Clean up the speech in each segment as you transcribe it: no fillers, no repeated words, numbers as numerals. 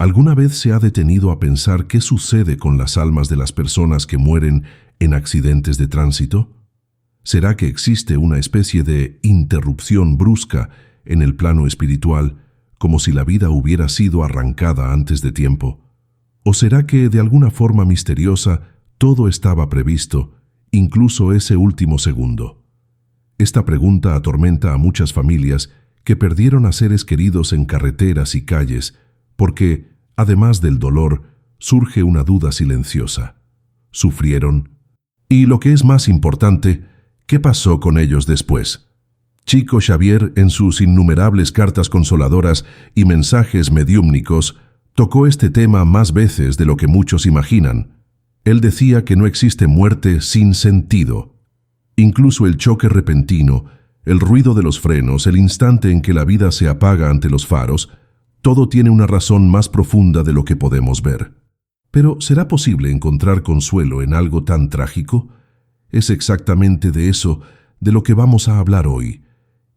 ¿Alguna vez se ha detenido a pensar qué sucede con las almas de las personas que mueren en accidentes de tránsito? ¿Será que existe una especie de interrupción brusca en el plano espiritual, como si la vida hubiera sido arrancada antes de tiempo? ¿O será que de alguna forma misteriosa todo estaba previsto, incluso ese último segundo? Esta pregunta atormenta a muchas familias que perdieron a seres queridos en carreteras y calles, porque, además del dolor, surge una duda silenciosa. ¿Sufrieron? Y lo que es más importante, ¿qué pasó con ellos después? Chico Xavier, en sus innumerables cartas consoladoras y mensajes mediúmnicos, tocó este tema más veces de lo que muchos imaginan. Él decía que no existe muerte sin sentido. Incluso el choque repentino, el ruido de los frenos, el instante en que la vida se apaga ante los faros, todo tiene una razón más profunda de lo que podemos ver. Pero ¿será posible encontrar consuelo en algo tan trágico? Es exactamente de eso de lo que vamos a hablar hoy.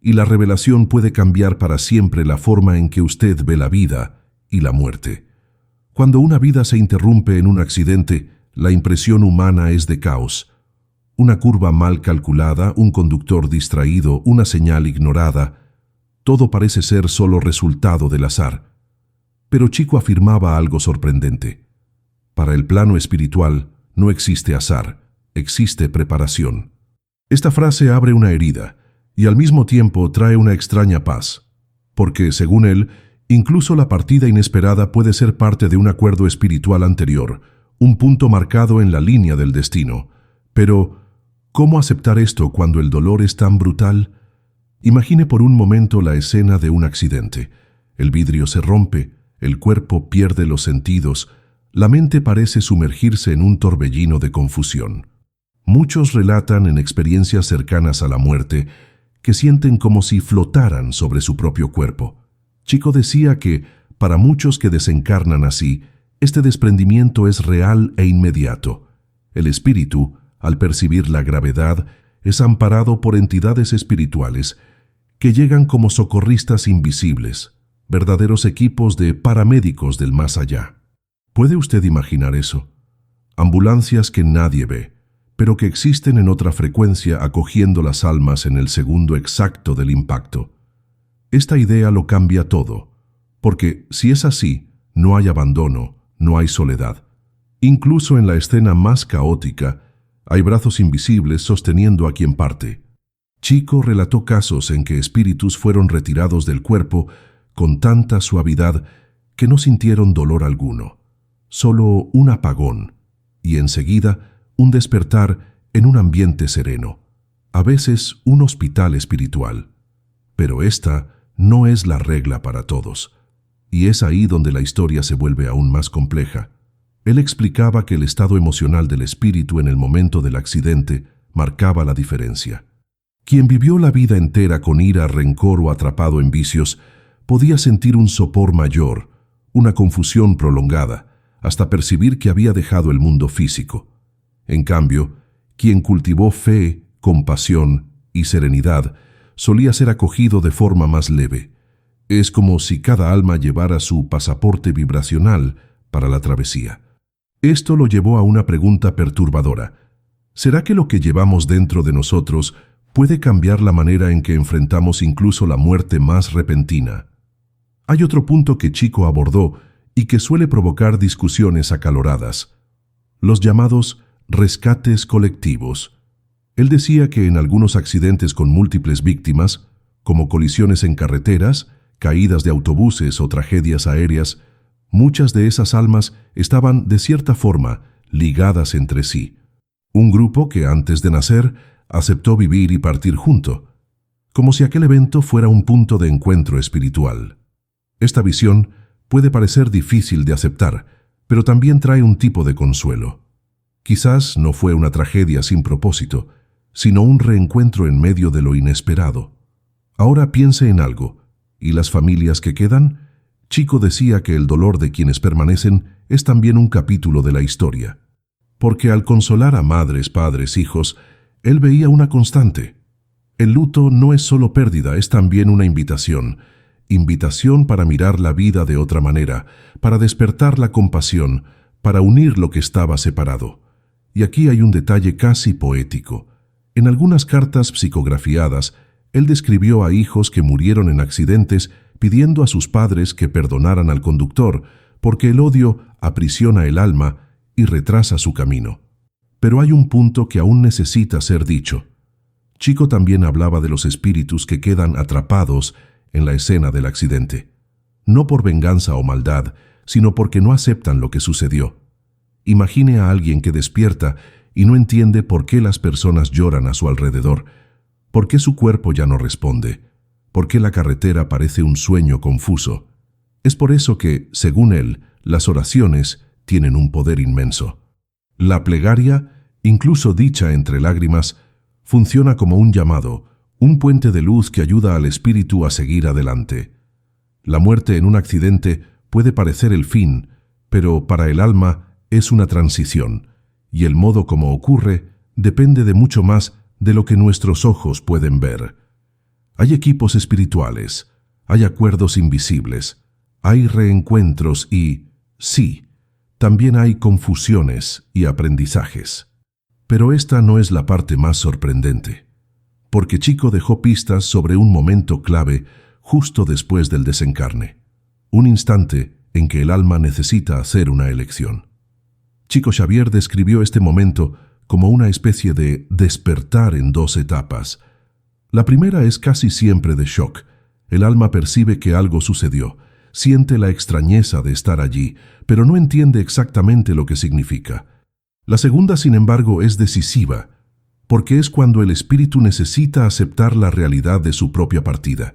Y la revelación puede cambiar para siempre la forma en que usted ve la vida y la muerte. Cuando una vida se interrumpe en un accidente, la impresión humana es de caos. Una curva mal calculada, un conductor distraído, una señal ignorada. Todo parece ser solo resultado del azar. Pero Chico afirmaba algo sorprendente. Para el plano espiritual no existe azar, existe preparación. Esta frase abre una herida y al mismo tiempo trae una extraña paz, porque, según él, incluso la partida inesperada puede ser parte de un acuerdo espiritual anterior, un punto marcado en la línea del destino. Pero, ¿cómo aceptar esto cuando el dolor es tan brutal? Imagine por un momento la escena de un accidente. El vidrio se rompe, el cuerpo pierde los sentidos, la mente parece sumergirse en un torbellino de confusión. Muchos relatan en experiencias cercanas a la muerte que sienten como si flotaran sobre su propio cuerpo. Chico decía que, para muchos que desencarnan así, este desprendimiento es real e inmediato. El espíritu, al percibir la gravedad, es amparado por entidades espirituales que llegan como socorristas invisibles, verdaderos equipos de paramédicos del más allá. ¿Puede usted imaginar eso? Ambulancias que nadie ve, pero que existen en otra frecuencia acogiendo las almas en el segundo exacto del impacto. Esta idea lo cambia todo, porque si es así, no hay abandono, no hay soledad. Incluso en la escena más caótica, hay brazos invisibles sosteniendo a quien parte. Chico relató casos en que espíritus fueron retirados del cuerpo con tanta suavidad que no sintieron dolor alguno, solo un apagón, y enseguida un despertar en un ambiente sereno, a veces un hospital espiritual. Pero esta no es la regla para todos, y es ahí donde la historia se vuelve aún más compleja. Él explicaba que el estado emocional del espíritu en el momento del accidente marcaba la diferencia. Quien vivió la vida entera con ira, rencor o atrapado en vicios, podía sentir un sopor mayor, una confusión prolongada, hasta percibir que había dejado el mundo físico. En cambio, quien cultivó fe, compasión y serenidad, solía ser acogido de forma más leve. Es como si cada alma llevara su pasaporte vibracional para la travesía. Esto lo llevó a una pregunta perturbadora. ¿Será que lo que llevamos dentro de nosotros puede cambiar la manera en que enfrentamos incluso la muerte más repentina? Hay otro punto que Chico abordó y que suele provocar discusiones acaloradas: los llamados rescates colectivos. Él decía que en algunos accidentes con múltiples víctimas, como colisiones en carreteras, caídas de autobuses o tragedias aéreas, muchas de esas almas estaban, de cierta forma, ligadas entre sí. Un grupo que antes de nacer aceptó vivir y partir junto, como si aquel evento fuera un punto de encuentro espiritual. Esta visión puede parecer difícil de aceptar, pero también trae un tipo de consuelo. Quizás no fue una tragedia sin propósito, sino un reencuentro en medio de lo inesperado. Ahora piense en algo, ¿y las familias que quedan? Chico decía que el dolor de quienes permanecen es también un capítulo de la historia, porque al consolar a madres, padres, hijos, él veía una constante. El luto no es solo pérdida, es también una invitación, invitación para mirar la vida de otra manera, para despertar la compasión, para unir lo que estaba separado. Y aquí hay un detalle casi poético. En algunas cartas psicografiadas, él describió a hijos que murieron en accidentes pidiendo a sus padres que perdonaran al conductor, porque el odio aprisiona el alma y retrasa su camino. Pero hay un punto que aún necesita ser dicho. Chico también hablaba de los espíritus que quedan atrapados en la escena del accidente, no por venganza o maldad, sino porque no aceptan lo que sucedió. Imagine a alguien que despierta y no entiende por qué las personas lloran a su alrededor, por qué su cuerpo ya no responde, por qué la carretera parece un sueño confuso. Es por eso que, según él, las oraciones tienen un poder inmenso. La plegaria, incluso dicha entre lágrimas, funciona como un llamado, un puente de luz que ayuda al espíritu a seguir adelante. La muerte en un accidente puede parecer el fin, pero para el alma es una transición, y el modo como ocurre depende de mucho más de lo que nuestros ojos pueden ver. Hay equipos espirituales, hay acuerdos invisibles, hay reencuentros y, sí, también hay confusiones y aprendizajes. Pero esta no es la parte más sorprendente, porque Chico dejó pistas sobre un momento clave justo después del desencarne, un instante en que el alma necesita hacer una elección. Chico Xavier describió este momento como una especie de despertar en dos etapas. La primera es casi siempre de shock. El alma percibe que algo sucedió, siente la extrañeza de estar allí, pero no entiende exactamente lo que significa. La segunda, sin embargo, es decisiva, porque es cuando el espíritu necesita aceptar la realidad de su propia partida,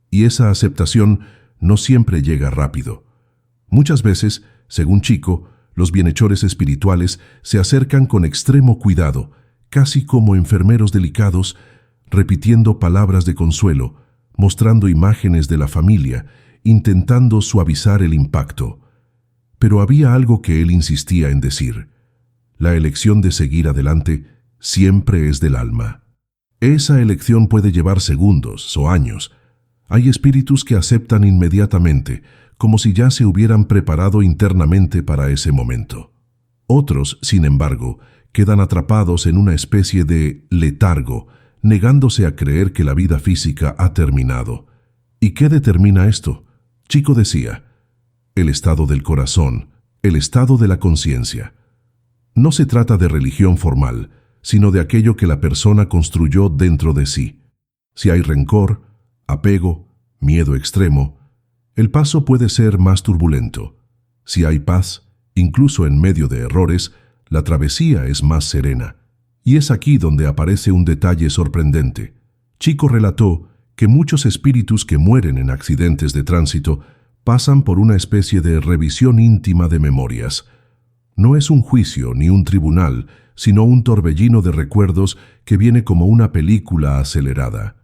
y esa aceptación no siempre llega rápido. Muchas veces, según Chico, los bienhechores espirituales se acercan con extremo cuidado, casi como enfermeros delicados, repitiendo palabras de consuelo, mostrando imágenes de la familia, intentando suavizar el impacto. Pero había algo que él insistía en decir. La elección de seguir adelante siempre es del alma. Esa elección puede llevar segundos o años. Hay espíritus que aceptan inmediatamente, como si ya se hubieran preparado internamente para ese momento. Otros, sin embargo, quedan atrapados en una especie de letargo, negándose a creer que la vida física ha terminado. ¿Y qué determina esto? Chico decía, el estado del corazón, el estado de la conciencia. No se trata de religión formal, sino de aquello que la persona construyó dentro de sí. Si hay rencor, apego, miedo extremo, el paso puede ser más turbulento. Si hay paz, incluso en medio de errores, la travesía es más serena. Y es aquí donde aparece un detalle sorprendente. Chico relató que muchos espíritus que mueren en accidentes de tránsito pasan por una especie de revisión íntima de memorias. No es un juicio ni un tribunal, sino un torbellino de recuerdos que viene como una película acelerada.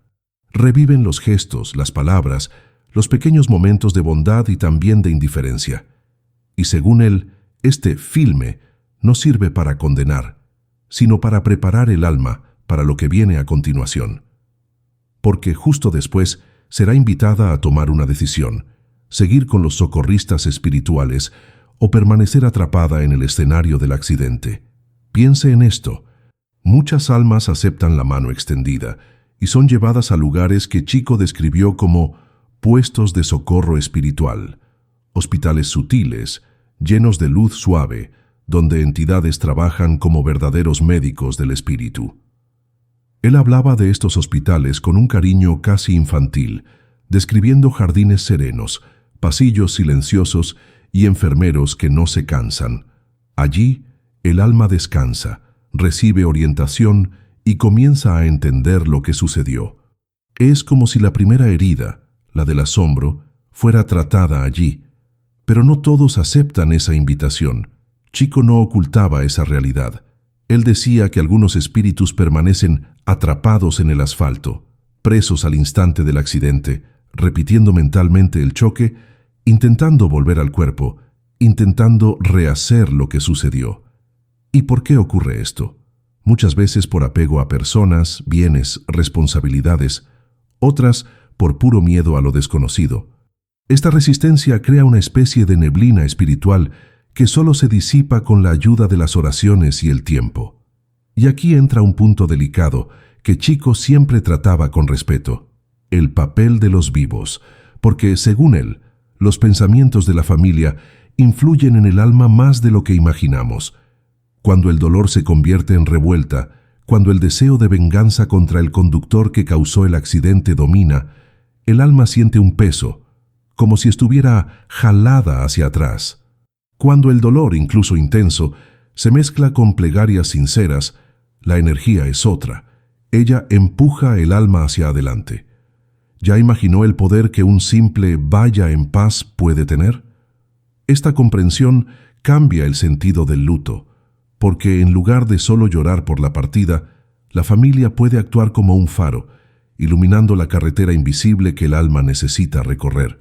Reviven los gestos, las palabras, los pequeños momentos de bondad y también de indiferencia. Y según él, este filme no sirve para condenar, sino para preparar el alma para lo que viene a continuación. Porque justo después será invitada a tomar una decisión, seguir con los socorristas espirituales o permanecer atrapada en el escenario del accidente. Piense en esto. Muchas almas aceptan la mano extendida y son llevadas a lugares que Chico describió como puestos de socorro espiritual, hospitales sutiles, llenos de luz suave, donde entidades trabajan como verdaderos médicos del espíritu. Él hablaba de estos hospitales con un cariño casi infantil, describiendo jardines serenos, pasillos silenciosos y enfermeros que no se cansan. Allí, el alma descansa, recibe orientación y comienza a entender lo que sucedió. Es como si la primera herida, la del asombro, fuera tratada allí. Pero no todos aceptan esa invitación. Chico no ocultaba esa realidad. Él decía que algunos espíritus permanecen atrapados en el asfalto, presos al instante del accidente, repitiendo mentalmente el choque, intentando volver al cuerpo, intentando rehacer lo que sucedió. ¿Y por qué ocurre esto? Muchas veces por apego a personas, bienes, responsabilidades, otras por puro miedo a lo desconocido. Esta resistencia crea una especie de neblina espiritual que solo se disipa con la ayuda de las oraciones y el tiempo. Y aquí entra un punto delicado que Chico siempre trataba con respeto: el papel de los vivos, porque, según él, los pensamientos de la familia influyen en el alma más de lo que imaginamos. Cuando el dolor se convierte en revuelta, cuando el deseo de venganza contra el conductor que causó el accidente domina, el alma siente un peso, como si estuviera jalada hacia atrás. Cuando el dolor, incluso intenso, se mezcla con plegarias sinceras, la energía es otra. Ella empuja el alma hacia adelante. ¿Ya imaginó el poder que un simple vaya en paz puede tener? Esta comprensión cambia el sentido del luto, porque en lugar de solo llorar por la partida, la familia puede actuar como un faro, iluminando la carretera invisible que el alma necesita recorrer.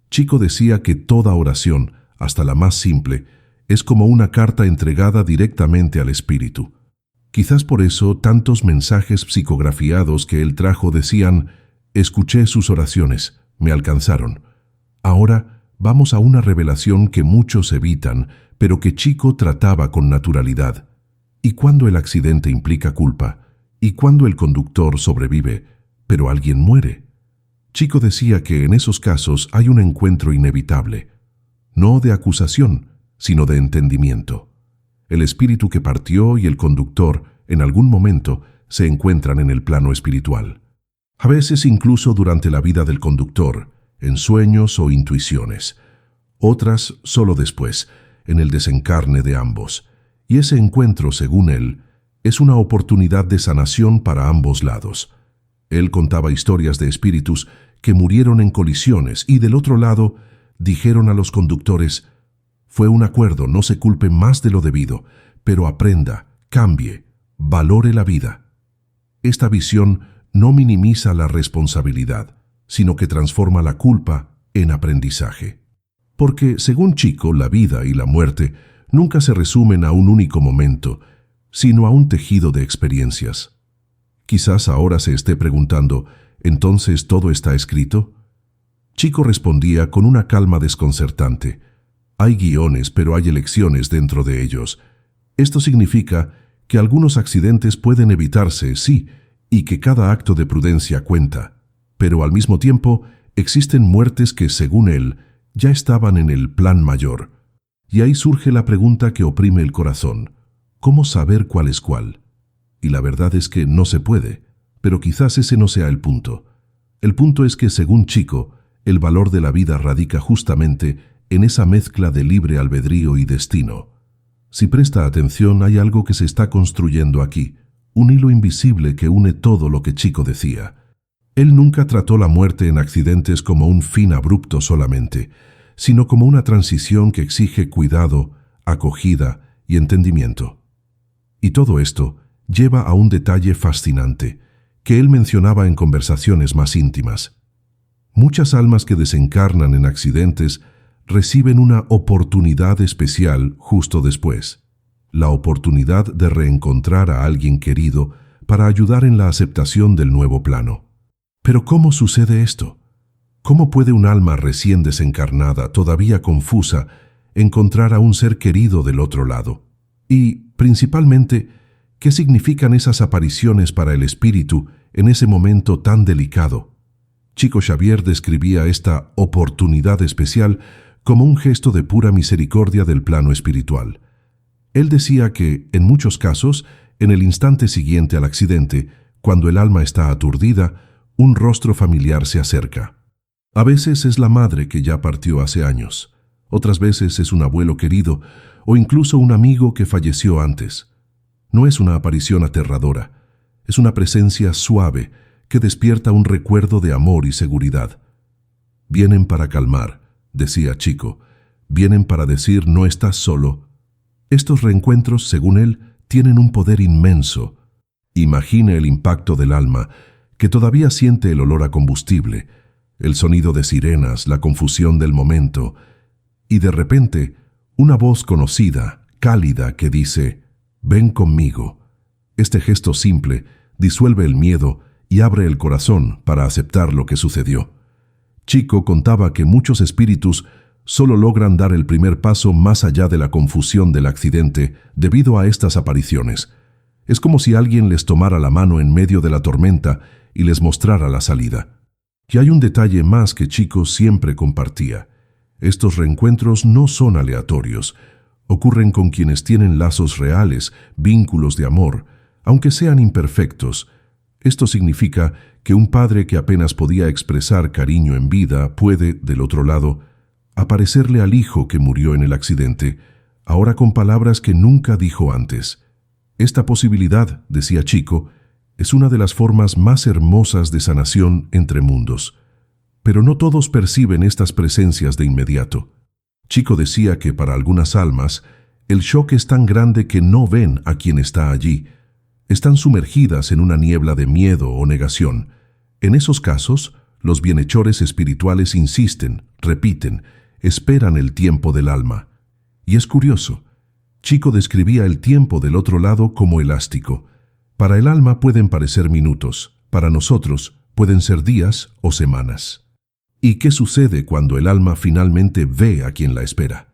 Chico decía que toda oración, hasta la más simple, es como una carta entregada directamente al espíritu. Quizás por eso tantos mensajes psicografiados que él trajo decían: escuché sus oraciones, me alcanzaron. Ahora vamos a una revelación que muchos evitan, pero que Chico trataba con naturalidad. ¿Y cuando el accidente implica culpa? ¿Y cuando el conductor sobrevive, pero alguien muere? Chico decía que en esos casos hay un encuentro inevitable, no de acusación, sino de entendimiento. El espíritu que partió y el conductor, en algún momento, se encuentran en el plano espiritual. A veces incluso durante la vida del conductor, en sueños o intuiciones. Otras solo después, en el desencarne de ambos. Y ese encuentro, según él, es una oportunidad de sanación para ambos lados. Él contaba historias de espíritus que murieron en colisiones y, del otro lado, dijeron a los conductores: fue un acuerdo, no se culpe más de lo debido, pero aprenda, cambie, valore la vida. Esta visión no minimiza la responsabilidad, sino que transforma la culpa en aprendizaje. Porque, según Chico, la vida y la muerte nunca se resumen a un único momento, sino a un tejido de experiencias. Quizás ahora se esté preguntando: ¿entonces todo está escrito? Chico respondía con una calma desconcertante: hay guiones, pero hay elecciones dentro de ellos. Esto significa que algunos accidentes pueden evitarse, sí, y que cada acto de prudencia cuenta, pero al mismo tiempo existen muertes que, según él, ya estaban en el plan mayor. Y ahí surge la pregunta que oprime el corazón: ¿cómo saber cuál es cuál? Y la verdad es que no se puede, pero quizás ese no sea el punto. El punto es que, según Chico, el valor de la vida radica justamente en esa mezcla de libre albedrío y destino. Si presta atención, hay algo que se está construyendo aquí, un hilo invisible que une todo lo que Chico decía. Él nunca trató la muerte en accidentes como un fin abrupto solamente, sino como una transición que exige cuidado, acogida y entendimiento. Y todo esto lleva a un detalle fascinante, que él mencionaba en conversaciones más íntimas. Muchas almas que desencarnan en accidentes reciben una oportunidad especial justo después, la oportunidad de reencontrar a alguien querido para ayudar en la aceptación del nuevo plano. Pero ¿cómo sucede esto? ¿Cómo puede un alma recién desencarnada, todavía confusa, encontrar a un ser querido del otro lado? Y, principalmente, ¿qué significan esas apariciones para el espíritu en ese momento tan delicado? Chico Xavier describía esta oportunidad especial como un gesto de pura misericordia del plano espiritual. Él decía que, en muchos casos, en el instante siguiente al accidente, cuando el alma está aturdida, un rostro familiar se acerca. A veces es la madre que ya partió hace años, otras veces es un abuelo querido o incluso un amigo que falleció antes. No es una aparición aterradora, es una presencia suave que despierta un recuerdo de amor y seguridad. Vienen para calmar, decía Chico, vienen para decir: no estás solo. Estos reencuentros, según él, tienen un poder inmenso. Imagine el impacto del alma, que todavía siente el olor a combustible, el sonido de sirenas, la confusión del momento, y de repente, una voz conocida, cálida, que dice: ven conmigo. Este gesto simple disuelve el miedo y abre el corazón para aceptar lo que sucedió. Chico contaba que muchos espíritus solo logran dar el primer paso más allá de la confusión del accidente debido a estas apariciones. Es como si alguien les tomara la mano en medio de la tormenta y les mostrara la salida. Y hay un detalle más que Chico siempre compartía. Estos reencuentros no son aleatorios. Ocurren con quienes tienen lazos reales, vínculos de amor, aunque sean imperfectos. Esto significa que un padre que apenas podía expresar cariño en vida puede, del otro lado, aparecerle al hijo que murió en el accidente, ahora con palabras que nunca dijo antes. Esta posibilidad, decía Chico, es una de las formas más hermosas de sanación entre mundos. Pero no todos perciben estas presencias de inmediato. Chico decía que para algunas almas, el shock es tan grande que no ven a quien está allí. Están sumergidas en una niebla de miedo o negación. En esos casos, los bienhechores espirituales insisten, repiten, esperan el tiempo del alma. Y es curioso, Chico describía el tiempo del otro lado como elástico. Para el alma pueden parecer minutos, para nosotros pueden ser días o semanas. ¿Y qué sucede cuando el alma finalmente ve a quien la espera?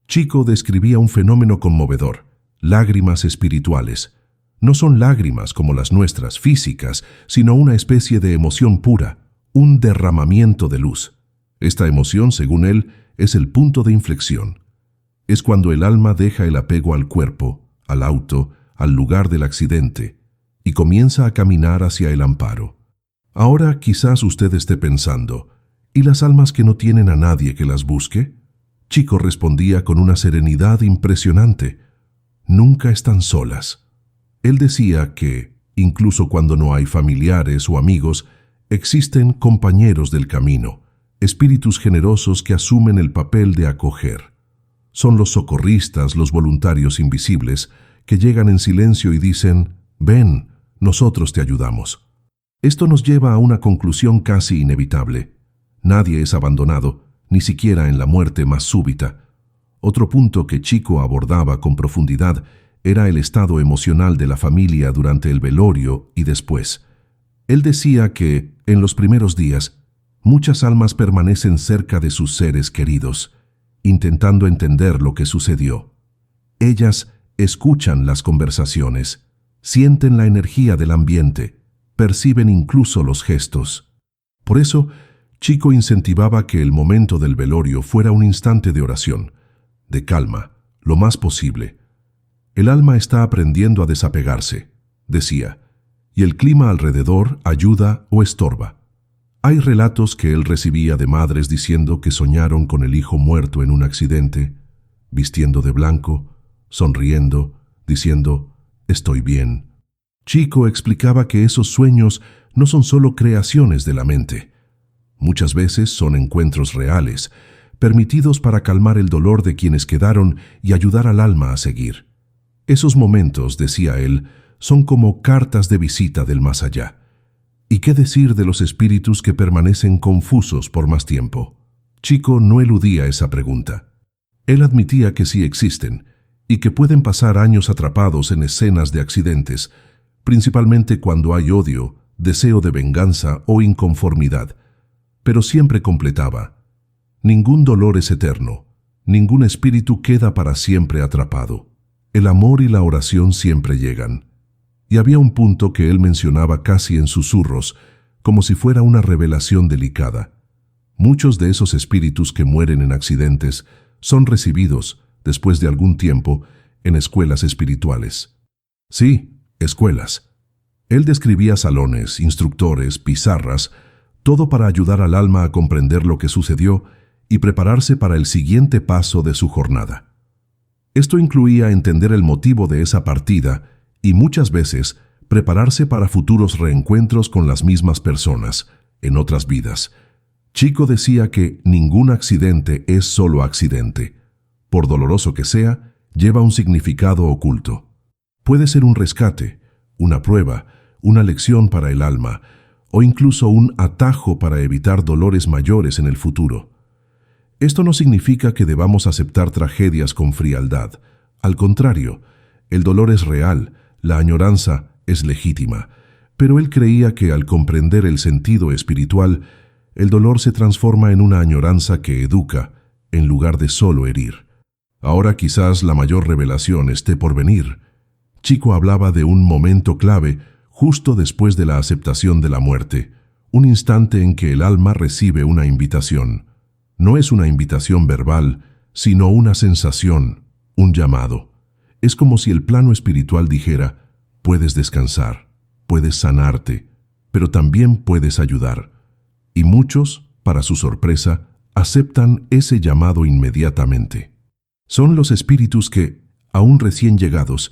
Chico describía un fenómeno conmovedor, lágrimas espirituales. No son lágrimas como las nuestras, físicas, sino una especie de emoción pura, un derramamiento de luz. Esta emoción, según él, es el punto de inflexión. Es cuando el alma deja el apego al cuerpo, al auto, al lugar del accidente, y comienza a caminar hacia el amparo. Ahora quizás usted esté pensando, ¿y las almas que no tienen a nadie que las busque? Chico respondía con una serenidad impresionante. Nunca están solas. Él decía que, incluso cuando no hay familiares o amigos, existen compañeros del camino, espíritus generosos que asumen el papel de acoger. Son los socorristas, los voluntarios invisibles, que llegan en silencio y dicen, «Ven, nosotros te ayudamos». Esto nos lleva a una conclusión casi inevitable. Nadie es abandonado, ni siquiera en la muerte más súbita. Otro punto que Chico abordaba con profundidad era el estado emocional de la familia durante el velorio y después. Él decía que, en los primeros días, muchas almas permanecen cerca de sus seres queridos, intentando entender lo que sucedió. Ellas escuchan las conversaciones, sienten la energía del ambiente, perciben incluso los gestos. Por eso, Chico incentivaba que el momento del velorio fuera un instante de oración, de calma, lo más posible. El alma está aprendiendo a desapegarse, decía, y el clima alrededor ayuda o estorba. Hay relatos que él recibía de madres diciendo que soñaron con el hijo muerto en un accidente, vistiendo de blanco, sonriendo, diciendo, «Estoy bien». Chico explicaba que esos sueños no son solo creaciones de la mente. Muchas veces son encuentros reales, permitidos para calmar el dolor de quienes quedaron y ayudar al alma a seguir. Esos momentos, decía él, son como cartas de visita del más allá. ¿Y qué decir de los espíritus que permanecen confusos por más tiempo? Chico no eludía esa pregunta. Él admitía que sí existen, y que pueden pasar años atrapados en escenas de accidentes, principalmente cuando hay odio, deseo de venganza o inconformidad. Pero siempre completaba: ningún dolor es eterno, ningún espíritu queda para siempre atrapado. El amor y la oración siempre llegan. Y había un punto que él mencionaba casi en susurros, como si fuera una revelación delicada. Muchos de esos espíritus que mueren en accidentes son recibidos, después de algún tiempo, en escuelas espirituales. Sí, escuelas. Él describía salones, instructores, pizarras, todo para ayudar al alma a comprender lo que sucedió y prepararse para el siguiente paso de su jornada. Esto incluía entender el motivo de esa partida y muchas veces prepararse para futuros reencuentros con las mismas personas, en otras vidas. Chico decía que ningún accidente es solo accidente. Por doloroso que sea, lleva un significado oculto. Puede ser un rescate, una prueba, una lección para el alma, o incluso un atajo para evitar dolores mayores en el futuro. Esto no significa que debamos aceptar tragedias con frialdad. Al contrario, el dolor es real, la añoranza es legítima, pero él creía que al comprender el sentido espiritual, el dolor se transforma en una añoranza que educa, en lugar de solo herir. Ahora quizás la mayor revelación esté por venir. Chico hablaba de un momento clave justo después de la aceptación de la muerte, un instante en que el alma recibe una invitación. No es una invitación verbal, sino una sensación, un llamado. Es como si el plano espiritual dijera: puedes descansar, puedes sanarte, pero también puedes ayudar. Y muchos, para su sorpresa, aceptan ese llamado inmediatamente. Son los espíritus que, aún recién llegados,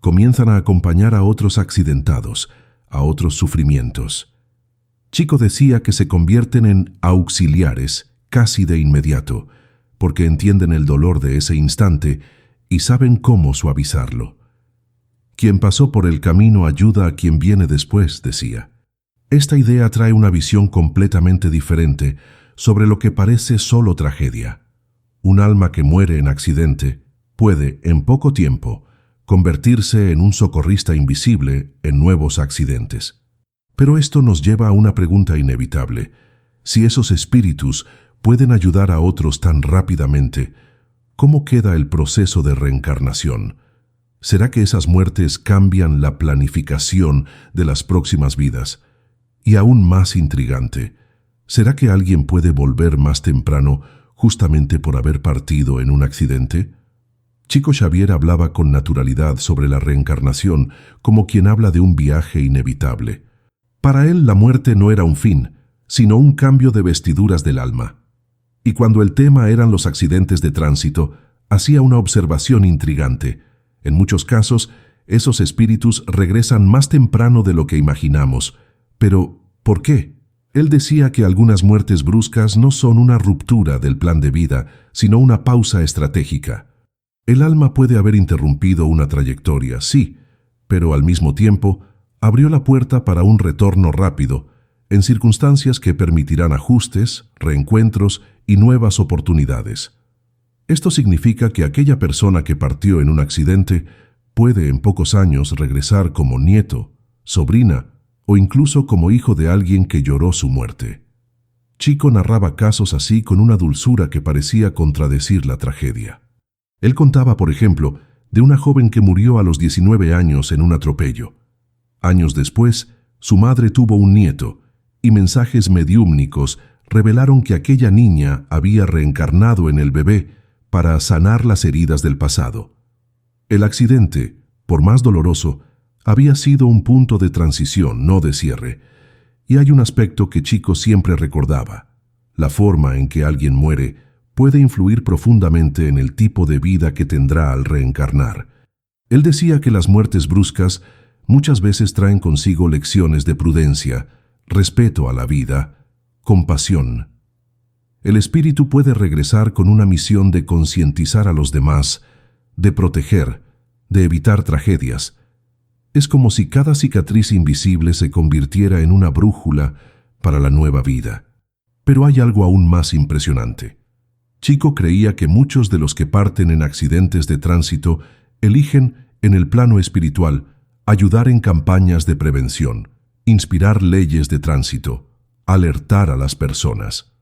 comienzan a acompañar a otros accidentados, a otros sufrimientos. Chico decía que se convierten en auxiliares casi de inmediato, porque entienden el dolor de ese instante y saben cómo suavizarlo. Quien pasó por el camino ayuda a quien viene después, decía. Esta idea trae una visión completamente diferente sobre lo que parece solo tragedia. Un alma que muere en accidente puede, en poco tiempo, convertirse en un socorrista invisible en nuevos accidentes. Pero esto nos lleva a una pregunta inevitable. Si esos espíritus pueden ayudar a otros tan rápidamente, ¿cómo queda el proceso de reencarnación? ¿Será que esas muertes cambian la planificación de las próximas vidas? Y aún más intrigante, ¿será que alguien puede volver más temprano justamente por haber partido en un accidente? Chico Xavier hablaba con naturalidad sobre la reencarnación, como quien habla de un viaje inevitable. Para él la muerte no era un fin, sino un cambio de vestiduras del alma. Y cuando el tema eran los accidentes de tránsito, hacía una observación intrigante. En muchos casos, esos espíritus regresan más temprano de lo que imaginamos. Pero, ¿por qué? Él decía que algunas muertes bruscas no son una ruptura del plan de vida, sino una pausa estratégica. El alma puede haber interrumpido una trayectoria, sí, pero al mismo tiempo abrió la puerta para un retorno rápido, en circunstancias que permitirán ajustes, reencuentros y nuevas oportunidades. Esto significa que aquella persona que partió en un accidente puede en pocos años regresar como nieto, sobrina o incluso como hijo de alguien que lloró su muerte. Chico narraba casos así con una dulzura que parecía contradecir la tragedia. Él contaba, por ejemplo, de una joven que murió a los 19 años en un atropello. Años después, su madre tuvo un nieto, y mensajes mediúmnicos revelaron que aquella niña había reencarnado en el bebé para sanar las heridas del pasado. El accidente, por más doloroso, había sido un punto de transición, no de cierre. Y hay un aspecto que Chico siempre recordaba: la forma en que alguien muere puede influir profundamente en el tipo de vida que tendrá al reencarnar. Él decía que las muertes bruscas muchas veces traen consigo lecciones de prudencia, respeto a la vida, compasión. El espíritu puede regresar con una misión de concientizar a los demás, de proteger, de evitar tragedias. Es como si cada cicatriz invisible se convirtiera en una brújula para la nueva vida. Pero hay algo aún más impresionante. Chico creía que muchos de los que parten en accidentes de tránsito eligen, en el plano espiritual, ayudar en campañas de prevención, inspirar leyes de tránsito, alertar a las personas.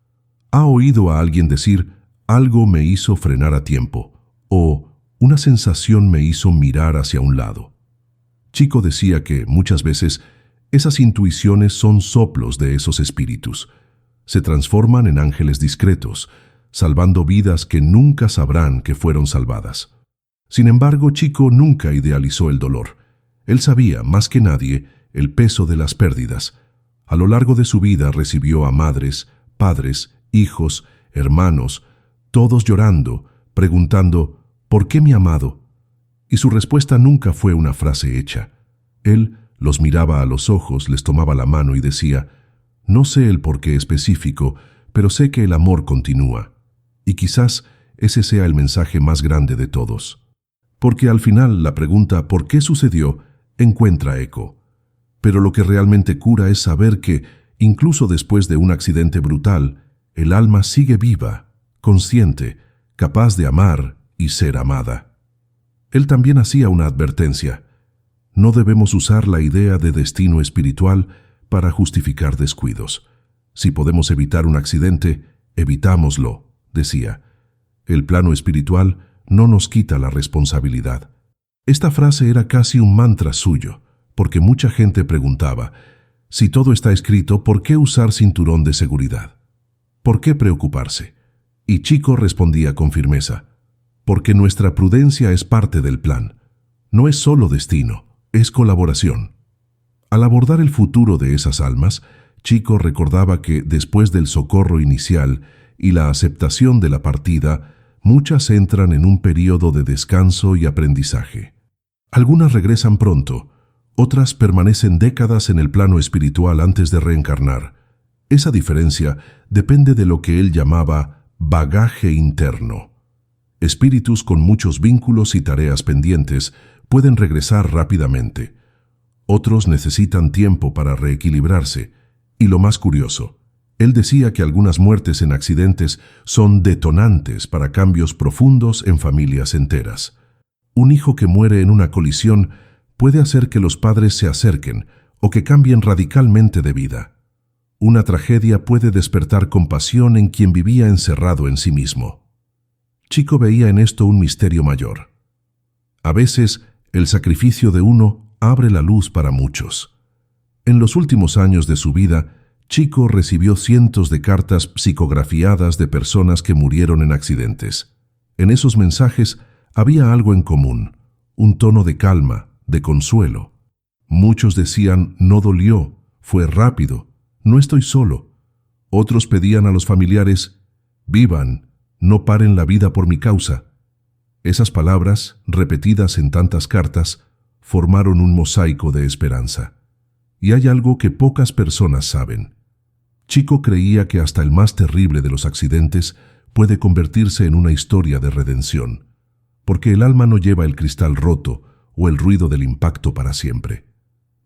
¿Ha oído a alguien decir: algo me hizo frenar a tiempo? O una sensación me hizo mirar hacia un lado. Chico decía que, muchas veces, esas intuiciones son soplos de esos espíritus. Se transforman en ángeles discretos, salvando vidas que nunca sabrán que fueron salvadas. Sin embargo, Chico nunca idealizó el dolor. Él sabía, más que nadie, el peso de las pérdidas. A lo largo de su vida recibió a madres, padres, hijos, hermanos, todos llorando, preguntando: ¿por qué mi amado? Y su respuesta nunca fue una frase hecha. Él los miraba a los ojos, les tomaba la mano y decía: no sé el porqué específico, pero sé que el amor continúa. Y quizás ese sea el mensaje más grande de todos. Porque al final la pregunta ¿por qué sucedió? Encuentra eco. Pero lo que realmente cura es saber que, incluso después de un accidente brutal, el alma sigue viva, consciente, capaz de amar y ser amada. Él también hacía una advertencia: no debemos usar la idea de destino espiritual para justificar descuidos. Si podemos evitar un accidente, evitámoslo, decía. El plano espiritual no nos quita la responsabilidad. Esta frase era casi un mantra suyo, porque mucha gente preguntaba, si todo está escrito, ¿por qué usar cinturón de seguridad? ¿Por qué preocuparse? Y Chico respondía con firmeza, porque nuestra prudencia es parte del plan. No es solo destino, es colaboración. Al abordar el futuro de esas almas, Chico recordaba que después del socorro inicial y la aceptación de la partida, muchas entran en un período de descanso y aprendizaje. Algunas regresan pronto, otras permanecen décadas en el plano espiritual antes de reencarnar. Esa diferencia depende de lo que él llamaba bagaje interno. Espíritus con muchos vínculos y tareas pendientes pueden regresar rápidamente. Otros necesitan tiempo para reequilibrarse. Y lo más curioso, él decía que algunas muertes en accidentes son detonantes para cambios profundos en familias enteras. Un hijo que muere en una colisión puede hacer que los padres se acerquen o que cambien radicalmente de vida. Una tragedia puede despertar compasión en quien vivía encerrado en sí mismo. Chico veía en esto un misterio mayor. A veces, el sacrificio de uno abre la luz para muchos. En los últimos años de su vida, Chico recibió cientos de cartas psicografiadas de personas que murieron en accidentes. En esos mensajes había algo en común, un tono de calma, de consuelo. Muchos decían, no dolió, fue rápido, no estoy solo. Otros pedían a los familiares, vivan, no paren la vida por mi causa. Esas palabras, repetidas en tantas cartas, formaron un mosaico de esperanza. Y hay algo que pocas personas saben. Chico creía que hasta el más terrible de los accidentes puede convertirse en una historia de redención, porque el alma no lleva el cristal roto o el ruido del impacto para siempre.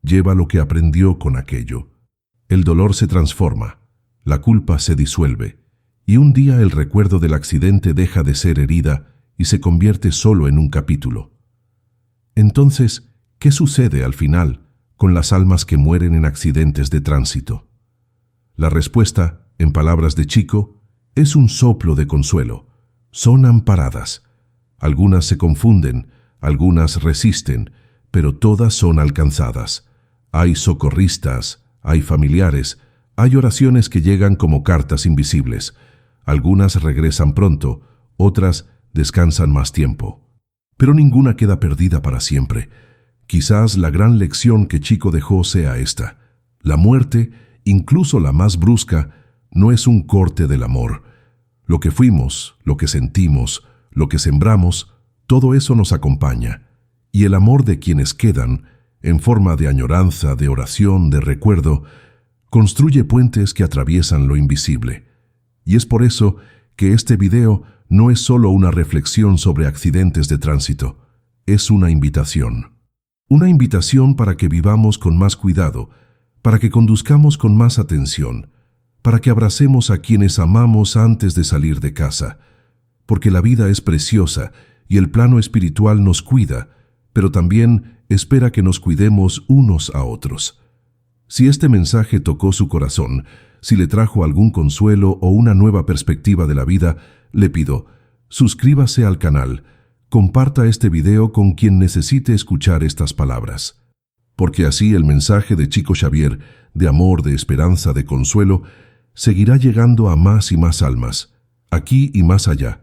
Lleva lo que aprendió con aquello. El dolor se transforma, la culpa se disuelve, y un día el recuerdo del accidente deja de ser herida y se convierte solo en un capítulo. Entonces, ¿qué sucede al final con las almas que mueren en accidentes de tránsito? La respuesta, en palabras de Chico, es un soplo de consuelo. Son amparadas. Algunas se confunden, algunas resisten, pero todas son alcanzadas. Hay socorristas, hay familiares, hay oraciones que llegan como cartas invisibles. Algunas regresan pronto, otras descansan más tiempo. Pero ninguna queda perdida para siempre. Quizás la gran lección que Chico dejó sea esta. La muerte, incluso la más brusca, no es un corte del amor. Lo que fuimos, lo que sentimos, lo que sembramos, todo eso nos acompaña. Y el amor de quienes quedan, en forma de añoranza, de oración, de recuerdo, construye puentes que atraviesan lo invisible. Y es por eso que este video no es solo una reflexión sobre accidentes de tránsito, es una invitación. Una invitación para que vivamos con más cuidado, para que conduzcamos con más atención, para que abracemos a quienes amamos antes de salir de casa, porque la vida es preciosa y el plano espiritual nos cuida, pero también espera que nos cuidemos unos a otros. Si este mensaje tocó su corazón, si le trajo algún consuelo o una nueva perspectiva de la vida, le pido, suscríbase al canal, comparta este video con quien necesite escuchar estas palabras. Porque así el mensaje de Chico Xavier, de amor, de esperanza, de consuelo, seguirá llegando a más y más almas, aquí y más allá,